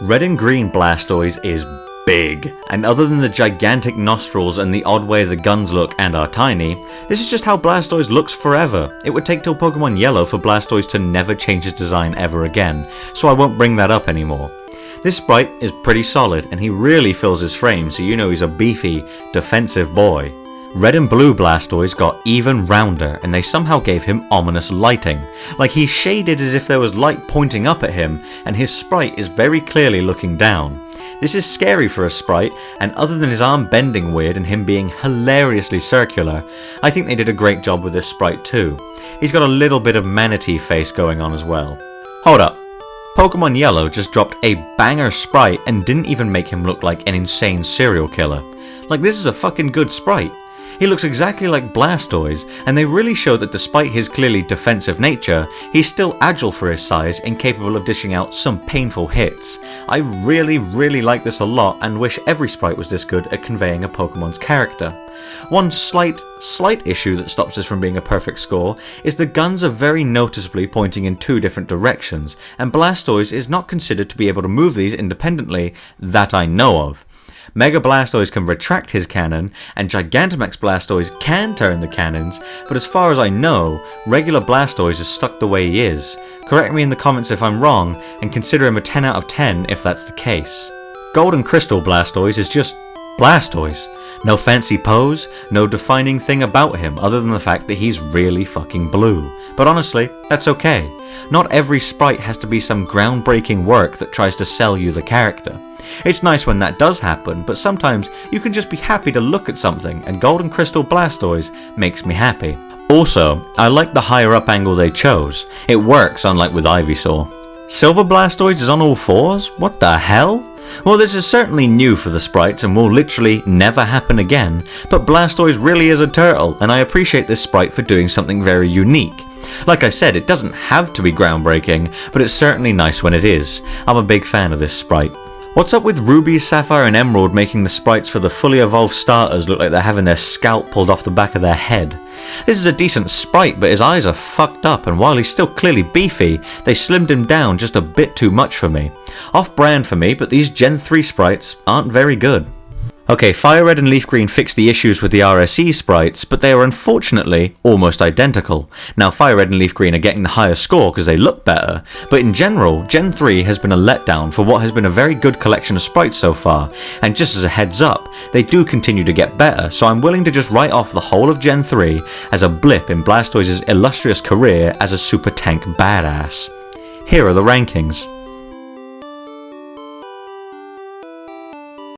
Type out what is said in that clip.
Red and green Blastoise is big, and other than the gigantic nostrils and the odd way the guns look and are tiny, this is just how Blastoise looks forever. It would take till Pokemon Yellow for Blastoise to never change its design ever again, so I won't bring that up anymore. This sprite is pretty solid, and he really fills his frame, so you know he's a beefy, defensive boy. Red and blue Blastoise got even rounder, and they somehow gave him ominous lighting. Like he's shaded as if there was light pointing up at him, and his sprite is very clearly looking down. This is scary for a sprite, and other than his arm bending weird and him being hilariously circular, I think they did a great job with this sprite too. He's got a little bit of manatee face going on as well. Hold up. Pokemon Yellow just dropped a banger sprite and didn't even make him look like an insane serial killer. Like, this is a fucking good sprite. He looks exactly like Blastoise, and they really show that despite his clearly defensive nature, he's still agile for his size and capable of dishing out some painful hits. I really like this a lot and wish every sprite was this good at conveying a Pokemon's character. One slight issue that stops this from being a perfect score is the guns are very noticeably pointing in two different directions, and Blastoise is not considered to be able to move these independently that I know of. Mega Blastoise can retract his cannon, and Gigantamax Blastoise can turn the cannons, but as far as I know, regular Blastoise is stuck the way he is. Correct me in the comments if I'm wrong, and consider him a 10 out of 10 if that's the case. Gold and Crystal Blastoise is just Blastoise. No fancy pose, no defining thing about him other than the fact that he's really fucking blue. But honestly, that's okay. Not every sprite has to be some groundbreaking work that tries to sell you the character. It's nice when that does happen, but sometimes you can just be happy to look at something, and Golden Crystal Blastoise makes me happy. Also, I like the higher up angle they chose. It works, unlike with Ivysaur. Silver Blastoise is on all fours? What the hell? Well, this is certainly new for the sprites and will literally never happen again, but Blastoise really is a turtle, and I appreciate this sprite for doing something very unique. Like I said, it doesn't have to be groundbreaking, but it's certainly nice when it is. I'm a big fan of this sprite. What's up with Ruby, Sapphire and Emerald making the sprites for the fully evolved starters look like they're having their scalp pulled off the back of their head? This is a decent sprite, but his eyes are fucked up, and while he's still clearly beefy, they slimmed him down just a bit too much for me. Off brand for me, but these Gen 3 sprites aren't very good. Okay, Fire Red and Leaf Green fixed the issues with the RSE sprites, but they are unfortunately almost identical. Now Fire Red and Leaf Green are getting the higher score because they look better, but in general, Gen 3 has been a letdown for what has been a very good collection of sprites so far, and just as a heads up, they do continue to get better, so I'm willing to just write off the whole of Gen 3 as a blip in Blastoise's illustrious career as a super tank badass. Here are the rankings.